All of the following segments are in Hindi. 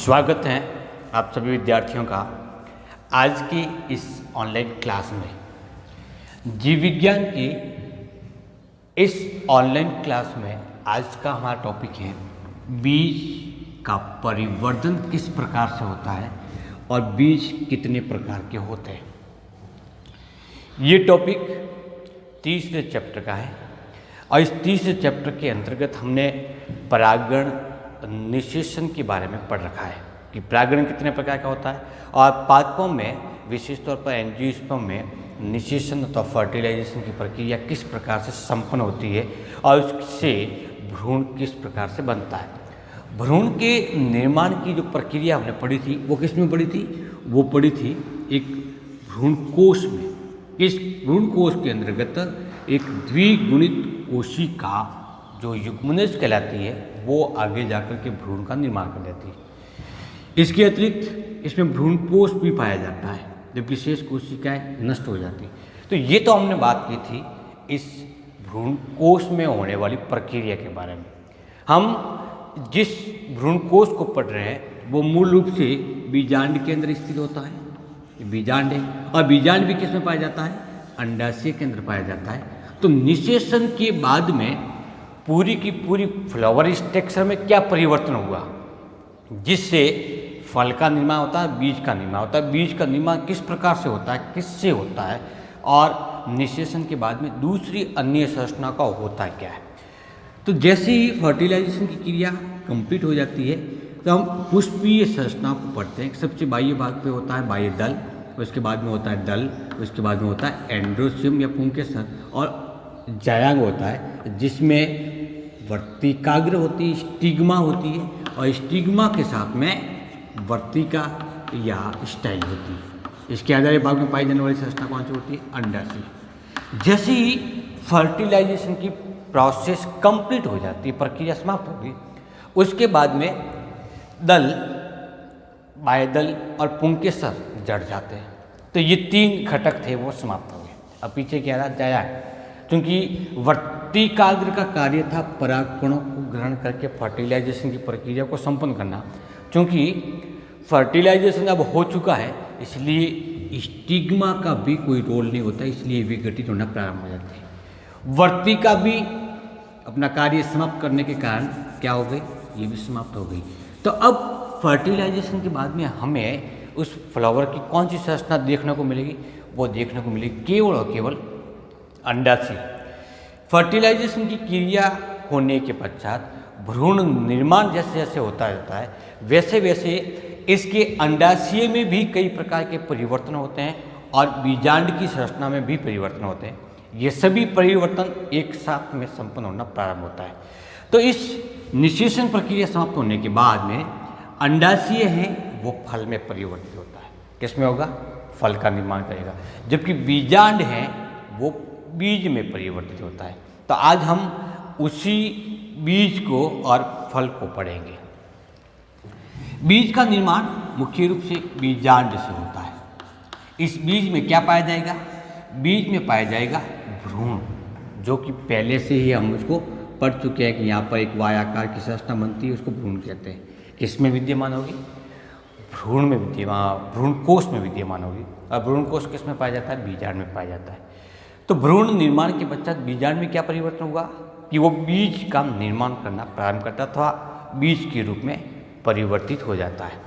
स्वागत है आप सभी विद्यार्थियों का आज की इस ऑनलाइन क्लास में। जीव विज्ञान की इस ऑनलाइन क्लास में आज का हमारा टॉपिक है बीज का परिवर्धन किस प्रकार से होता है और बीज कितने प्रकार के होते हैं। ये टॉपिक तीसरे चैप्टर का है और इस तीसरे चैप्टर के अंतर्गत हमने परागण निषेचन के बारे में पढ़ रखा है कि परागण कितने प्रकार का होता है और पादपों में विशेष तौर पर एंजियोस्पर्म में निषेचन अथवा फर्टिलाइजेशन की प्रक्रिया किस प्रकार से संपन्न होती है और उससे भ्रूण किस प्रकार से बनता है। भ्रूण के निर्माण की जो प्रक्रिया हमने पढ़ी थी वो किस में पढ़ी थी, वो पढ़ी थी एक भ्रूण कोश में। इस भ्रूण कोश के अंतर्गत एक द्विगुणित कोशिका जो युग्मनज कहलाती है वो आगे जाकर के भ्रूण का निर्माण कर देती है। इसके अतिरिक्त इसमें भ्रूणपोष भी पाया जाता है जब विशेष कोशिकाएं नष्ट हो जाती। तो ये तो हमने बात की थी इस भ्रूणकोश में होने वाली प्रक्रिया के बारे में। हम जिस भ्रूणकोश को पढ़ रहे हैं वो मूल रूप से बीजांड के अंदर स्थित होता है। बीजांड है और बीजांड भी किस में पाया जाता है, अंडाशय के अंदर पाया जाता है। तो निषेचन के बाद में पूरी की पूरी फ्लावर स्ट्रक्चर में क्या परिवर्तन हुआ जिससे फल का निर्माण होता है, बीज का निर्माण होता है। बीज का निर्माण किस प्रकार से होता है, किससे होता है और निषेचन के बाद में दूसरी अन्य संरचना का होता क्या है। तो जैसे ही फर्टिलाइजेशन की क्रिया कंप्लीट हो जाती है तो हम पुष्पीय संरचना को पढ़ते हैं। सबसे बाह्य भाग पे होता है बाह्य दल, उसके बाद में होता है दल, उसके बाद में होता है एंड्रोसियम या पुंकेसर और जायांग होता है जिसमें वर्तिकाग्र होती है, स्टिग्मा होती है और स्टिग्मा के साथ में वर्तिका या स्टाइल होती है। इसके आधार भाग में पाई जाने वाली संरचना कौन सी होती है, अंडाशय। जैसे ही फर्टिलाइजेशन की प्रोसेस कंप्लीट हो जाती है, प्रक्रिया समाप्त होगी, उसके बाद में दल, बाह्यदल और पुंकेसर जड़ जाते हैं। तो ये तीन घटक थे वो समाप्त हो गए। अब पीछे क्या रहा, जायांग। क्योंकि वर्तिकाग्र का कार्य था परागकणों को ग्रहण करके फर्टिलाइजेशन की प्रक्रिया को संपन्न करना। क्योंकि फर्टिलाइजेशन अब हो चुका है इसलिए स्टिग्मा का भी कोई रोल नहीं होता, इसलिए विघटित होना प्रारंभ हो जाती है। वर्तिका भी अपना कार्य समाप्त करने के कारण क्या हो गई, ये भी समाप्त हो गई। तो अब फर्टिलाइजेशन के बाद में हमें उस फ्लावर की कौन सी संरचना देखने को मिलेगी, वो देखने को मिलेगी केवल और केवल अंडाशय। फर्टिलाइजेशन की क्रिया होने के पश्चात भ्रूण निर्माण जैसे जैसे होता जाता है वैसे वैसे इसके अंडाशय में भी कई प्रकार के परिवर्तन होते हैं और बीजांड की संरचना में भी परिवर्तन होते हैं। ये सभी परिवर्तन एक साथ में संपन्न होना प्रारंभ होता है। तो इस निषेचन प्रक्रिया समाप्त होने के बाद में अंडाशय है वो फल में परिवर्तित होता है। किसमें होगा, फल का निर्माण करेगा। जबकि बीजांड है वो बीज में परिवर्तित होता है। तो आज हम उसी बीज को और फल को पढ़ेंगे। बीज का निर्माण मुख्य रूप से बीजांड से होता है। इस बीज में क्या पाया जाएगा, बीज में पाया जाएगा भ्रूण, जो कि पहले से ही हम उसको पढ़ चुके हैं कि यहाँ पर एक वाय आकार की संरचना बनती है, उसको भ्रूण कहते हैं। किसमें विद्यमान होगी, भ्रूण में विद्यमान, भ्रूणकोश में विद्यमान होगी। और भ्रूणकोश किस में पाया जाता है, बीजांड में पाया जाता है। तो भ्रूण निर्माण के पश्चात बीजांड में क्या परिवर्तन हुआ कि वो बीज का निर्माण करना प्रारंभ करता था, बीज के रूप में परिवर्तित हो जाता है।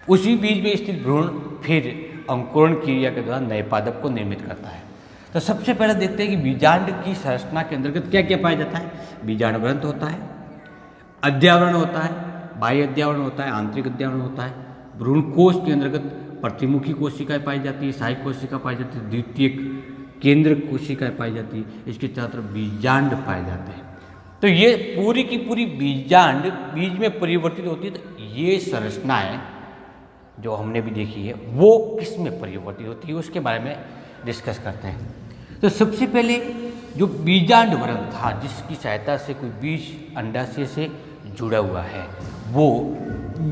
उसी बीज में स्थित भ्रूण फिर अंकुरण क्रिया के द्वारा नए पादप को निर्मित करता है। तो सबसे पहले देखते हैं कि बीजांड की संरचना के अंतर्गत क्या क्या पाया जाता है। बीजांड ग्रंथ होता है, अध्यावरण होता है, बाह्य अध्यावरण होता है, आंतरिक अध्यावरण होता है। भ्रूणकोश के अंतर्गत प्रतिमुखी कोशिकाएं पाई जाती है, सहायक कोशिका पाई जाती है, द्वितीयक केंद्र कोशिकाएं पाई जाती है, इसके चारों तरफ बीजांड पाए जाते हैं। तो ये पूरी की पूरी बीजांड बीज में परिवर्तित होती है। तो ये संरचनाएं जो हमने भी देखी है वो किस में परिवर्तित होती है उसके बारे में डिस्कस करते हैं। तो सबसे पहले जो बीजांड वर्ण था जिसकी सहायता से कोई बीज अंडाशय से जुड़ा हुआ है वो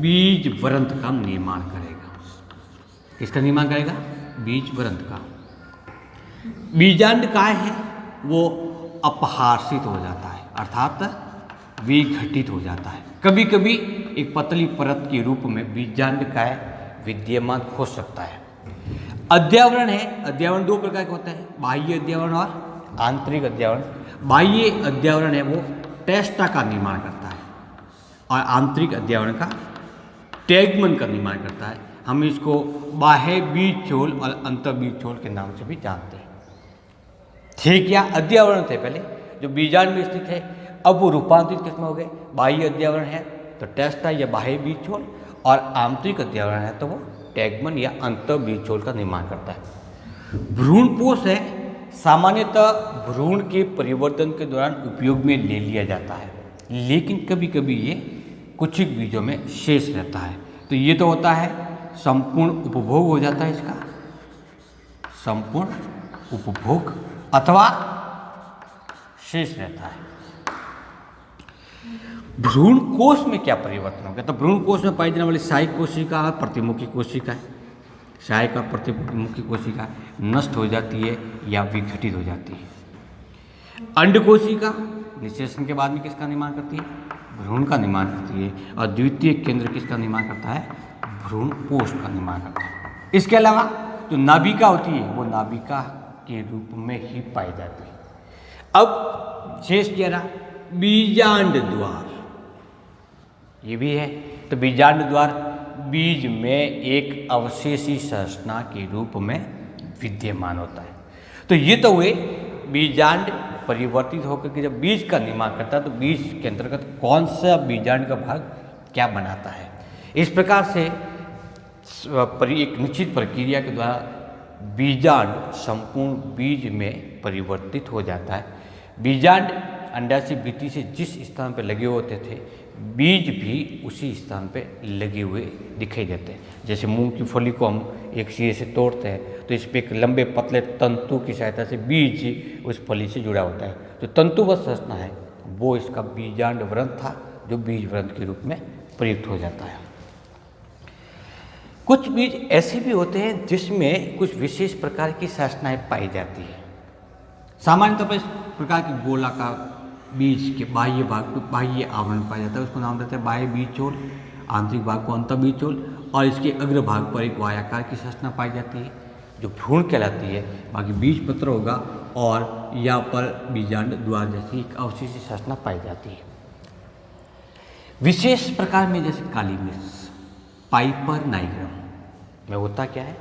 बीज वृंत का निर्माण करेगा। किसका निर्माण करेगा, बीज वृंत का। बीजांड काय है वो अपहार्षित हो जाता है, अर्थात विघटित हो जाता है। कभी कभी एक पतली परत के रूप में बीजांड काय विद्यमान हो सकता है। अध्यावरण है, अध्यावरण दो प्रकार के होते हैं, बाह्य अध्यावरण और आंतरिक अध्यावरण। बाह्य अध्यावरण है वो टेस्टा का निर्माण करता है और आंतरिक अध्यावरण का टैगमन का निर्माण करता है। हम इसको बाह्य बीज छोल और अंतर बीज छोल के नाम से भी जानते हैं। ठीक, या अध्यावरण थे पहले जो बीजांड में स्थित है, अब वो रूपांतरित किसमें हो गए, बाह्य अध्यावरण है तो टेस्टा या बाह्य बीज छोल, और आंतरिक अध्यावरण है तो वो टैगमन या अंतर बीज छोल का निर्माण करता है। भ्रूणपोष है, सामान्यतः भ्रूण के परिवर्तन के दौरान उपयोग में ले लिया जाता है, लेकिन कभी कभी ये कुछ बीजों में शेष रहता है। तो ये तो होता है संपूर्ण उपभोग हो जाता है इसका, संपूर्ण उपभोग अथवा शेष रहता है। भ्रूण कोश में क्या परिवर्तन हो गया, तो भ्रूण कोश में पाई जाने वाली सहायक कोशिका और प्रतिमुखी कोशिका है, सहायक और प्रतिमुखी कोशिका नष्ट हो जाती है या विघटित हो जाती है। अंड कोशिका निषेचन के बाद में किसका निर्माण करती है, भ्रूण का निर्माण करती है, और द्वितीय केंद्र किसका निर्माण करता है, भ्रूण कोश का निर्माण करता है। इसके अलावा जो नाभिका होती है वो नाभिका के रूप में ही पाई जाती है। अब शेष क्या रहा, बीजांड द्वार, ये भी है। तो बीजांड द्वार बीज में एक अवशेषी संरचना के रूप में विद्यमान होता है। तो ये तो हुए बीजांड परिवर्तित होकर के जब बीज का निर्माण करता है तो बीज के अंतर्गत कौन सा बीजांड का भाग क्या बनाता है। इस प्रकार से एक निश्चित प्रक्रिया के द्वारा बीजांड संपूर्ण बीज में परिवर्तित हो जाता है। बीजांड अंडाशय भित्ति से जिस स्थान पर लगे होते थे बीज भी उसी स्थान पे लगे हुए दिखाई देते हैं। जैसे मूंग की फली को हम एक सिरे से तोड़ते हैं तो इस पर एक लंबे पतले तंतु की सहायता से बीज उस फली से जुड़ा होता है। जो तंतुबद्ध संरचना है वो इसका बीजांड व्रंथ था, जो बीज व्रंथ के रूप में प्रयुक्त हो जाता है। कुछ बीज ऐसे भी होते हैं जिसमें कुछ विशेष प्रकार की संरचनाएं पाई जाती है। सामान्य तौर पर इस प्रकार की गोलाकार बीज के बाह्य भाग को बाह्य आवरण पाया जाता है, उसको नाम देते हैं बाह्य बीज छोल, आंतरिक भाग को अंतर बीज छोल, और इसके अग्र भाग पर एक वायाकार की संरचना पाई जाती है जो भ्रूण कहलाती है। बाकी बीज पत्र होगा और यहाँ पर बीजांड द्वार जैसी एक अवशेषी संरचना पाई जाती है। विशेष प्रकार में जैसे काली मिर्च, पाइपर नाइग्रम में होता क्या है,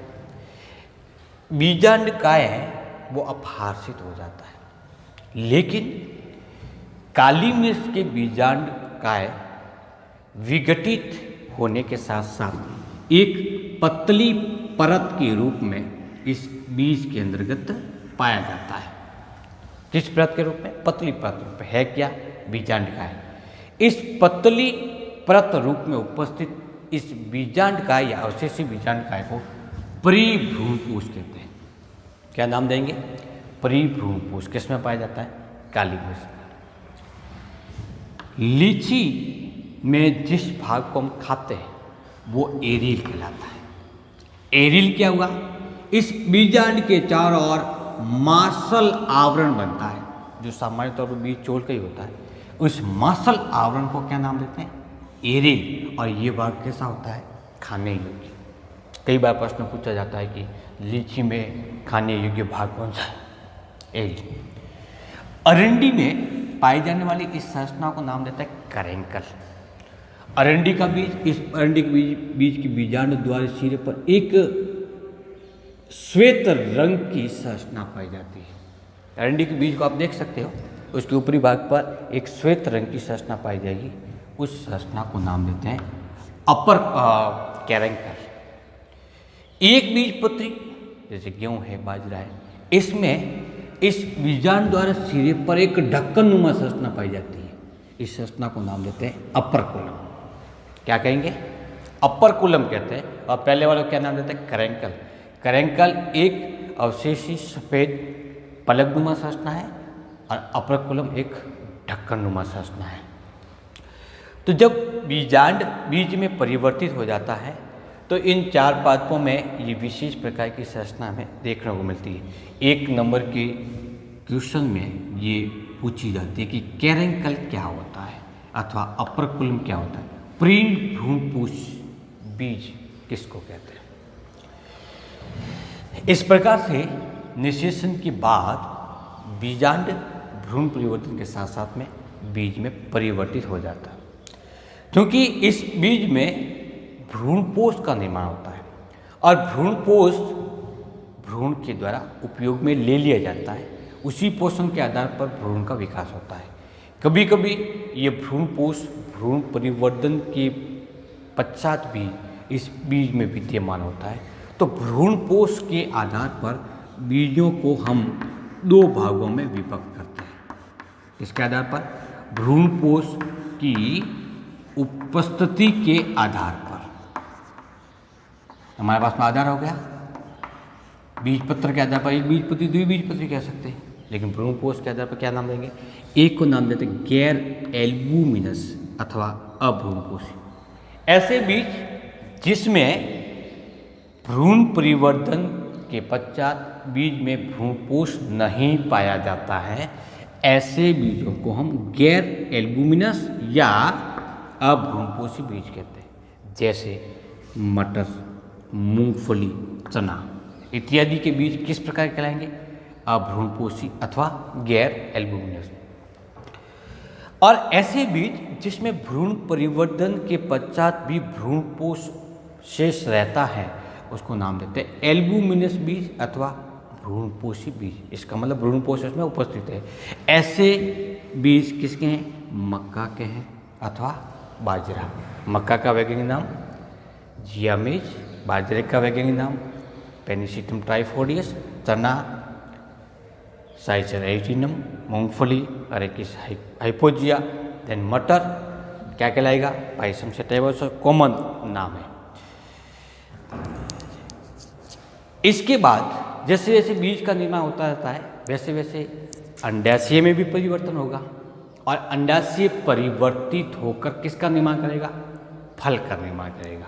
बीजांड काय है वो अपहार्षित हो जाता है, लेकिन काली मिर्च के बीजांड काय विघटित होने के साथ साथ एक पतली परत के रूप में इस बीज के अंतर्गत पाया जाता है। किस परत के रूप में, पतली परत रूप में है क्या, बीजांड काय। इस पतली परत रूप में उपस्थित इस बीजांड काय या अवशेषी बीजांड काय को परिभ्रूणपोष कहते हैं। क्या नाम देंगे, परिभ्रूणपोष। किस में पाया जाता है, काली मिर्च में। लीची में जिस भाग को हम खाते हैं वो एरिल कहलाता है। एरिल क्या हुआ, इस बीजांड के चारों ओर मासल आवरण बनता है, जो सामान्य तौर पर बीज चोल का ही होता है। उस मासल आवरण को क्या नाम देते हैं, एरिल। और ये भाग कैसा होता है, खाने योग्य। कई बार प्रश्न पूछा जाता है कि लीची में खाने योग्य भाग कौन सा है, एरिल। अरंडी में पाई जाने वाली इस संरचना को नाम देता है करेंकल। अरंडी का बीज, इस अरंडी के बीज की बीजांड द्वार सिरे पर एक श्वेत रंग की संरचना पाई जाती है। अरंडी के बीज को आप देख सकते हो, उसके ऊपरी भाग पर एक श्वेत रंग की संरचना पाई जाएगी। उस संरचना को नाम देते हैं अपर कैरेंकल। एक बीज पत्री जैसे गेहूं है, बाजरा है, इसमें इस बीजांड द्वारा सिरे पर एक ढक्कन नुमा संरचना पाई जाती है। इस संरचना को नाम देते हैं अपर कुलम। क्या कहेंगे, अपर कुलम कहते हैं। और पहले वाले को क्या नाम देते हैं, करेंकल। करेंकल एक अवशेषी सफेद पलकनुमा संरचना है और अपर कुलम एक ढक्कन नुमा संरचना है। तो जब बीजांड बीज में परिवर्तित हो जाता है तो इन चार पादपों में ये विशेष प्रकार की संरचना हमें देखने को मिलती है। एक नंबर के क्वेश्चन में ये पूछी जाती है कि कैरेंकल क्या होता है अथवा अपर कुलम क्या होता है। प्रीण भ्रूणपूष बीज किसको कहते हैं। इस प्रकार से निषेचन के बाद बीजांड भ्रूण परिवर्तन के साथ साथ में बीज में परिवर्तित हो जाता है, क्योंकि इस बीज में भ्रूणपोष का निर्माण होता है और भ्रूणपोष भ्रूण के द्वारा उपयोग में ले लिया जाता है। उसी पोषण के आधार पर भ्रूण का विकास होता है। कभी कभी ये भ्रूणपोष भ्रूण परिवर्तन के पश्चात भी इस बीज में विद्यमान होता है। तो भ्रूणपोष के आधार पर बीजों को हम दो भागों में विभक्त करते हैं। इसके आधार पर भ्रूणपोष की उपस्थिति के आधार पर हमारे पास में आधार हो गया। बीजपत्र के आधार पर एक बीजपत्री द्विबीजपत्री कह सकते हैं, लेकिन भ्रूणपोष के आधार पर क्या नाम देंगे? एक को नाम देते गैर एल्बुमिनस अथवा अभ्रूणपोषी। ऐसे बीज जिसमें भ्रूण परिवर्तन के पश्चात बीज में भ्रूणपोष नहीं पाया जाता है, ऐसे बीजों को हम गैर एल्बुमिनस या अभ्रूणपोषी बीज कहते हैं। जैसे मटर, मूंगफली, चना इत्यादि के बीज किस प्रकार कहलाएंगे? अभ्रूणपोषी अथवा गैर एल्बुमिनस। और ऐसे बीज जिसमें भ्रूण परिवर्तन के पश्चात भी भ्रूणपोष शेष रहता है उसको नाम देते हैं एल्बुमिनस बीज अथवा भ्रूणपोषी बीज। इसका मतलब भ्रूणपोष इसमें उपस्थित है। ऐसे बीज किसके हैं? मक्का के हैं अथवा बाजरा। मक्का का वैज्ञानिक नाम जियामेज, बाजरे का वैज्ञानिक नाम पेनिसिलम ट्राइफोडियस, चना साइचर एटिनम, मूंगफली अरेकिस हाइपोजिया, देन मटर क्या कहलाएगा? पाइसम सेटाइवस, कॉमन नाम है। इसके बाद जैसे जैसे बीज का निर्माण होता रहता है वैसे वैसे अंडाशय में भी परिवर्तन होगा और अंडाशय परिवर्तित होकर किसका निर्माण करेगा? फल का निर्माण करेगा।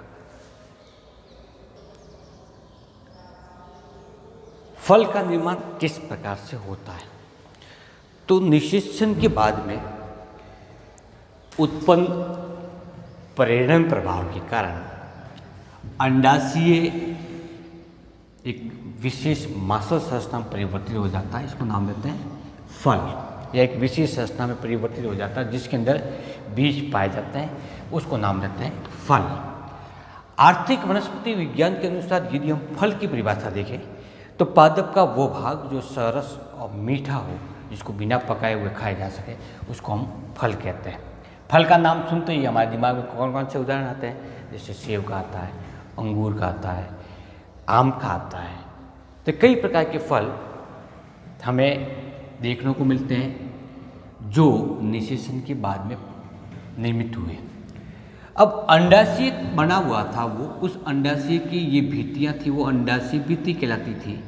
फल का निर्माण किस प्रकार से होता है? तो निषेचन के बाद में उत्पन्न परिणन प्रभाव के कारण अंडाशय एक विशेष मासल संरचना में परिवर्तित हो जाता है। इसको नाम देते हैं फल। या एक विशेष संरचना में परिवर्तित हो जाता है जिसके अंदर बीज पाए जाते हैं, उसको नाम देते हैं फल। आर्थिक वनस्पति विज्ञान के अनुसार यदि हम फल की परिभाषा देखें तो पादप का वो भाग जो सरस और मीठा हो, जिसको बिना पकाए हुए खाया जा सके, उसको हम फल कहते हैं। फल का नाम सुनते ही हमारे दिमाग में कौन कौन से उदाहरण आते हैं? जैसे सेब का आता है, अंगूर का आता है, आम का आता है। तो कई प्रकार के फल हमें देखने को मिलते हैं जो निषेचन के बाद में निर्मित हुए। अब अंडाशय बना हुआ था, वो उस अंडाशय की ये भित्तियाँ थी, वो अंडाशय भित्ति कहलाती थी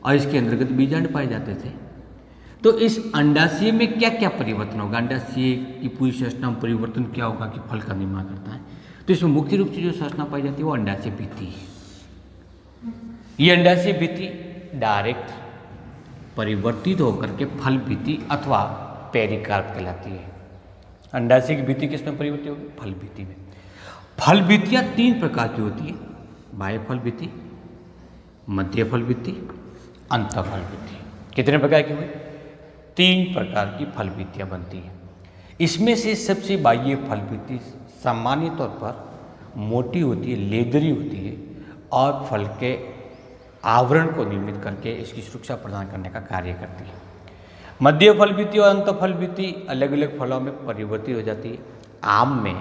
और इसके अंतर्गत बीजांड पाए जाते थे। तो इस अंडाशय में क्या क्या परिवर्तन होगा? अंडाशय की पूरी संरचना में परिवर्तन क्या होगा कि फल का निर्माण करता है? तो इसमें मुख्य रूप से जो संरचना पाई जाती है वो अंडाशय भित्ति है। ये अंडाशय भित्ति डायरेक्ट परिवर्तित होकर के फल भित्ति अथवा पेरिकार्प कहलाती है। अंडाशय की भित्ति किसमें परिवर्तित होगी? फल भित्ति में। फल भित्तियाँ तीन प्रकार की होती है: बाह्य फल भित्ति, मध्य फल भित्ति, अंतःफल भित्ति। कितने प्रकार की हुई? तीन प्रकार की फल भित्तियाँ बनती हैं। इसमें से सबसे बाह्य फल भित्ति सामान्य तौर पर मोटी होती है, लेदरी होती है और फल के आवरण को निर्मित करके इसकी सुरक्षा प्रदान करने का कार्य करती है। मध्य फल भित्ति और अंतःफल भित्ति अलग अलग फलों में परिवर्तित हो जाती है। आम में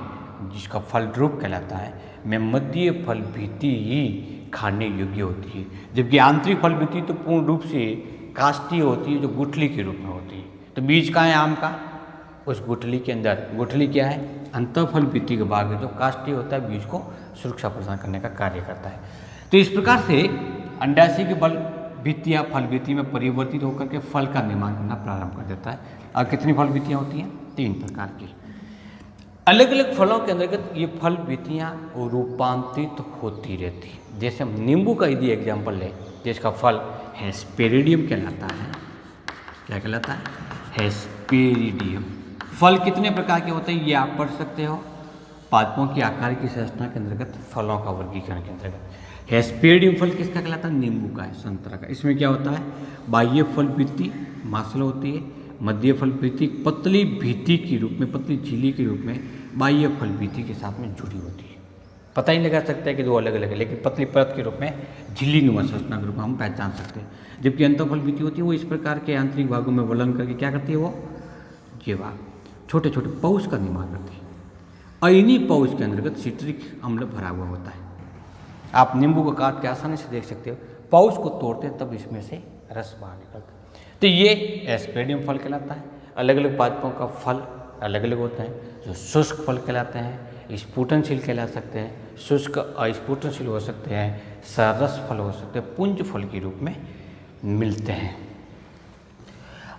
जिसका फल ड्रूप कहलाता है में मध्य फल भित्ति ही खाने योग्य होती है, जबकि आंतरिक फल भित्ति तो पूर्ण रूप से काष्ठीय होती है, जो गुठली के रूप में होती है। तो बीज कहाँ है आम का? उस गुठली के अंदर। गुठली क्या है? अंतःफल भित्ति का भाग है जो काष्ठीय होता है, बीज को सुरक्षा प्रदान करने का कार्य करता है। तो इस प्रकार से अंडाशय के बल भित्तियाँ फल भित्ति में परिवर्तित होकर के फल का निर्माण करना प्रारंभ कर देता है। और कितनी फल भित्तियाँ होती हैं? तीन प्रकार की। अलग अलग फलों के अंतर्गत ये फल भित्तियाँ रूपांतरित होती रहती है। जैसे हम नींबू का यदि एग्जाम्पल लें, जिसका फल हेस्पेरिडियम कहलाता है। क्या कहलाता है? हेस्पेरिडियम। फल कितने प्रकार के होते हैं ये आप पढ़ सकते हो। पादपों की आकार की संरचना के अंतर्गत फलों का वर्गीकरण के अंतर्गत हेस्पेरिडियम फल किसका कहलाता है? नींबू का है, संतरा का। इसमें क्या होता है? बाह्य फल भित्ति मांसल होती है, मध्य फल भित्ति पतली भित्ति के रूप में, पतली झिल्ली के रूप में बाह्य फल भित्ति के साथ में जुड़ी होती है। पता ही लगा सकता है कि दो अलग अलग है, लेकिन पतली परत के रूप में झिल्ली नुमा संरचना के रूप में हम पहचान सकते हैं। जबकि अंतःफल भित्ति होती है वो इस प्रकार के आंतरिक भागों में वलन करके क्या करती है? वो ये भाग छोटे छोटे पाउच का निर्माण करती है और इन्हीं पाउच के अंतर्गत सिट्रिक अम्ल भरा हुआ होता है। आप नींबू को काट के आसानी से देख सकते हो, पाउच को तोड़ते हैं तब इसमें से रस बाहर निकलता है। तो ये एस्पेरिडियम फल कहलाता है। अलग अलग पादपों का फल अलग अलग होता है। जो शुष्क फल कहलाते हैं, स्फुटनशील कहला सकते हैं, शुष्क अस्फुटनशील हो सकते हैं, सरस फल हो सकते हैं, पुंज फल के रूप में मिलते हैं।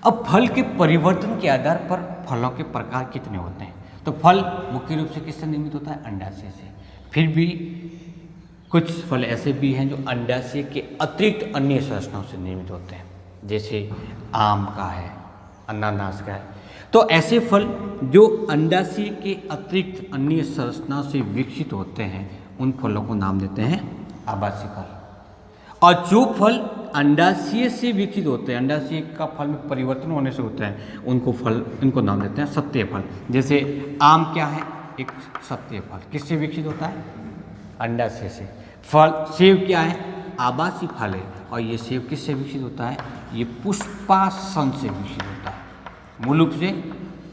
अब फल के परिवर्तन के आधार पर फलों के प्रकार कितने होते हैं? तो फल मुख्य रूप से किससे निर्मित होता है? अंडाशय से। फिर भी कुछ फल ऐसे भी हैं जो अंडाशय के अतिरिक्त अन्य संरचनाओं से निर्मित होते हैं, जैसे आम का है, अनानास का है। तो ऐसे फल जो अंडाशय के अतिरिक्त अन्य संरचनाओं से विकसित होते हैं उन फलों को नाम देते हैं आभासी फल। और जो फल अंडाशय से विकसित होते हैं, अंडाशय का फल में परिवर्तन होने से होता है, उनको नाम देते हैं सत्य फल। जैसे आम क्या है? एक सत्य फल। किससे विकसित होता है? अंडाशय से। फल सेब क्या है? आभासी फल है। और ये सेब किससे विकसित होता है? ये पुष्पासन से विकसित होता है। मूल रूप से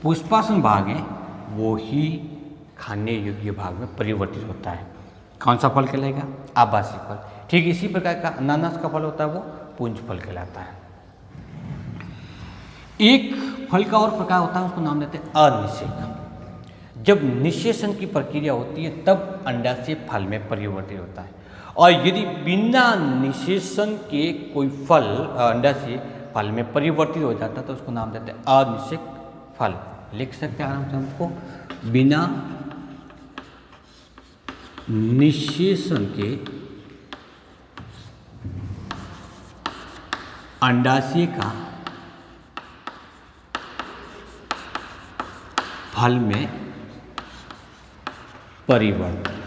पुष्पासन भाग है वो ही खाने योग्य भाग में परिवर्तित होता है। कौन सा फल कहलाएगा? आभासी फल। ठीक इसी प्रकार का अनानास का फल होता है वो पुंज फल कहलाता है। एक फल का और प्रकार होता है, उसको नाम देते हैं अनिषेक। जब निषेचन की प्रक्रिया होती है तब अंडाशय फल में परिवर्तित होता है। और यदि बिना निषेचन के कोई फल अंडाशय फल में परिवर्तित हो जाता है तो उसको नाम देते हैं अनिषेक फल। लिख सकते हैं आराम से हमको, बिना निषेचन के अंडाशय का फल में परिवर्तन,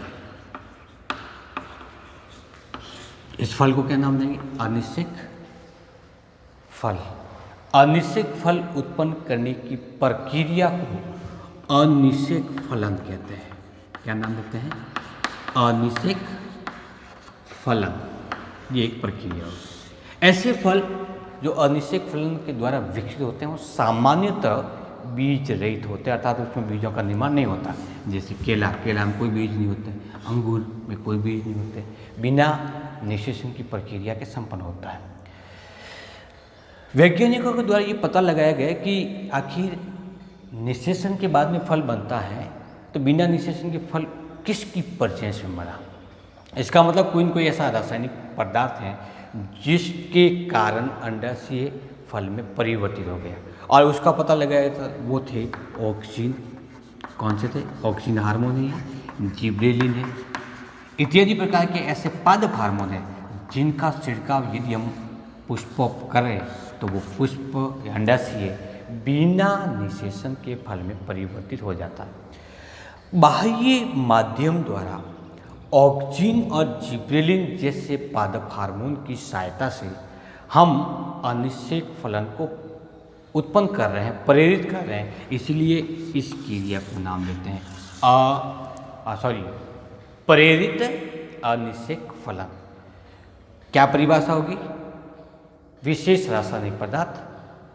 इस फल को क्या नाम देंगे? अनिषेक फल। अनिषेक फल उत्पन्न करने की प्रक्रिया को अनिषेक फलन कहते हैं। क्या नाम देते हैं? अनिषेक फलन। ये एक प्रक्रिया है। ऐसे फल जो अनिषेक फलन के द्वारा विकसित होते हैं वो सामान्यतः बीज रहित होते हैं, अर्थात उसमें बीजों का निर्माण नहीं होता। जैसे केला में कोई बीज नहीं होते, अंगूर में कोई बीज नहीं होते, बिना निषेचन की प्रक्रिया के संपन्न होता है। वैज्ञानिकों के द्वारा ये पता लगाया गया कि आखिर निषेचन के बाद में फल बनता है तो बिना निषेचन के फल किसकी परचेंस में बना? इसका मतलब कोई न कोई ऐसा रासायनिक पदार्थ है जिसके कारण अंडाशय फल में परिवर्तित हो गया और उसका पता लगाया था। वो थे ऑक्सीन। कौन से थे? ऑक्सीन हार्मोन है, जिब्रेलिन है, इत्यादि प्रकार के ऐसे पादप हार्मोन हैं जिनका छिड़काव यदि हम पुष्प करें तो वो पुष्प अंडाशय बिना निषेचन के फल में परिवर्तित हो जाता है। बाह्य माध्यम द्वारा ऑक्सीन और जिब्रेलिन जैसे पादप हार्मोन की सहायता से हम अनिषेक फलन को उत्पन्न कर रहे हैं, प्रेरित कर रहे हैं। इसलिए इस क्रिया को नाम देते हैं प्रेरित अनिषेक फलन। क्या परिभाषा होगी? विशेष रासायनिक पदार्थ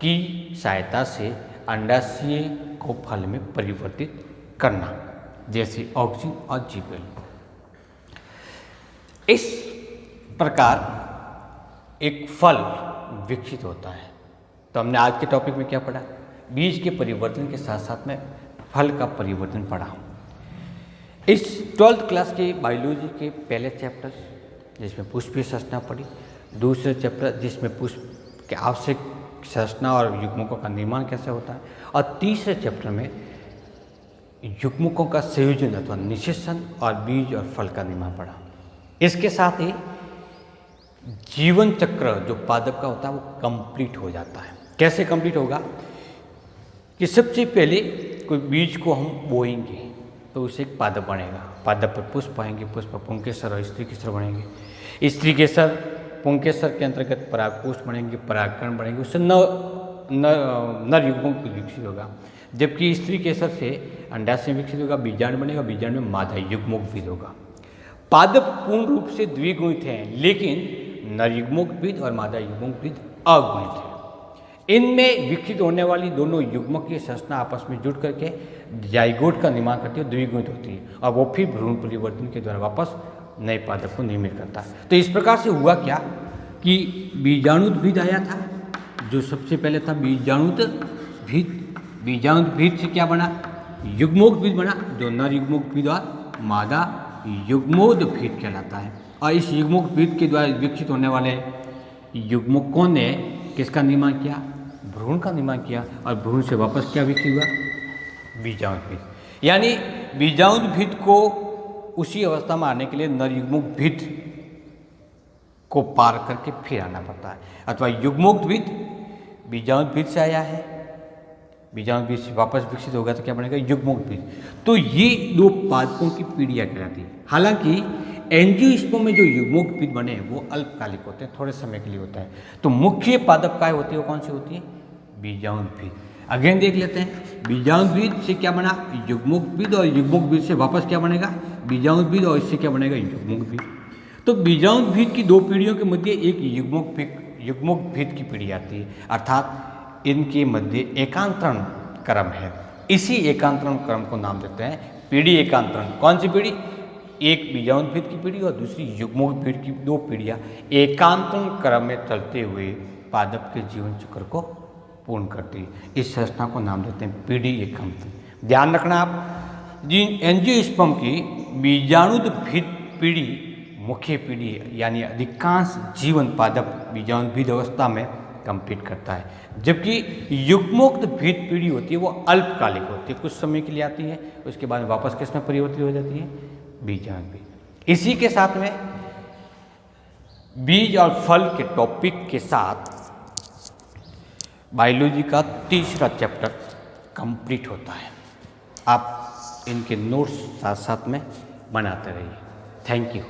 की सहायता से अंडाशय को फल में परिवर्तित करना, जैसे ऑक्सीन और जिब्रेलिन। इस प्रकार एक फल विकसित होता है। तो हमने आज के टॉपिक में क्या पढ़ा? बीज के परिवर्तन के साथ साथ में फल का परिवर्तन पढ़ा। इस 12th क्लास के बायोलॉजी के पहले चैप्टर जिसमें पुष्पीय संरचना पढ़ी, दूसरे चैप्टर जिसमें पुष्प के आवश्यक संरचना और युग्मकों का निर्माण कैसे होता है, और तीसरे चैप्टर में युग्मकों का संयोजन अथवा निषेचन और बीज और फल का निर्माण पढ़ा। इसके साथ ही जीवन चक्र जो पादप का होता है वो कंप्लीट हो जाता है। कैसे कंप्लीट होगा कि सबसे पहले कोई बीज को हम बोएंगे, तो उसे एक पादप बनेगा। पादप पर पुष्प आएंगे, पुष्प पर पुंकेसर और स्त्री केसर बनेंगे। स्त्री केसर पुंकेसर के अंतर्गत परागकोष्ठ बनेंगे, परागकण बनेंगे, उससे नर युग्मक भी विकसित होगा। जबकि स्त्री केसर से अंडाशय विकसित होगा, बीजांड बनेगा, बीजांड में मादा युग्मोद्भिद होगा। पादप पूर्ण रूप से द्विगुणित हैं, लेकिन नर युग्मोद्भिद और मादा युग्मोद्भिद अगुणित है। इनमें विकसित होने वाली दोनों युग्मक की संरचना आपस में जुड़ करके जाइगोट का निर्माण करती है, द्विगुणित होती है, और वो फिर भ्रूण परिवर्तन के द्वारा वापस नए पादप को निर्मित करता है। तो इस प्रकार से हुआ क्या कि बीजाणुद्भिद आया था, जो सबसे पहले था बीजाणुद्भिद। बीजाणुद्भिद से क्या बना? युग्मोद्भिद बना, जो नर युग्मोद्भिद और मादा युग्मोद्भिद कहलाता है। और इस युग्मोद्भिद के द्वारा विकसित होने वाले युग्मकों ने किसका निर्माण किया? भ्रूण का निर्माण किया, और भ्रूण से वापस क्या विकसित हुआ? बीजाणुद्भिद। यानी बीजाणुद्भिद को उसी अवस्था में आने के लिए नर युग्मोद्भिद को पार करके फिर आना पड़ता है, अथवा युग्मोद्भिद बीजाणुद्भिद से आया है, बीजाणुद्भिद से वापस विकसित होगा तो क्या बनेगा? युग्मोद्भिद। तो ये दो पादपों की पीढ़ियाँ कहलाती है। हालांकि एंजियोस्पर्म में जो युग्मोद्भिद बने वो अल्पकालिक होते हैं, थोड़े समय के लिए होता है। तो मुख्य पादप काय होती है, वो कौन सी होती है? बीजाणुद्भिद। अगेन देख लेते हैं, बीजाणुद्भिद से क्या बना? युग्मोद्भिद, और युग्मोद्भिद से वापस क्या बनेगा? बीजाणुद्भिद, और इससे क्या बनेगा? युग्मोद्भिद। तो बीजाणुद्भिद की दो पीढ़ियों के मध्य एक युग्मोद्भिद की पीढ़ी आती है, अर्थात इनके मध्य एकांतरण क्रम है। इसी एकांतरण क्रम को नाम देते हैं पीढ़ी एकांतरण। कौन सी पीढ़ी? एक बीजाणुद्भिद की पीढ़ी और दूसरी युग्मोद्भिद की, दो पीढ़ियाँ एकांतरण क्रम में चलते हुए पादप के जीवन चक्र को पूर्ण करती है। इस संरचना को नाम देते हैं पीढ़ी एकांतरण। ध्यान रखना आप, जिन एंजियोस्पर्म की बीजाणुद्भिद पीढ़ी मुख्य पीढ़ी है, यानी अधिकांश जीवन पादप बीजाणुद्भिद अवस्था में कंप्लीट करता है, जबकि युग्मोद्भिद पीढ़ी होती है वो अल्पकालिक होती है, कुछ समय के लिए आती है, उसके बाद वापस किस में परिवर्तित हो जाती है? बीजाणुद्भिद। इसी के साथ में बीज और फल के टॉपिक के साथ बायोलॉजी का तीसरा चैप्टर कंप्लीट होता है। आप इनके नोट्स साथ साथ में बनाते रहिए। Thank you.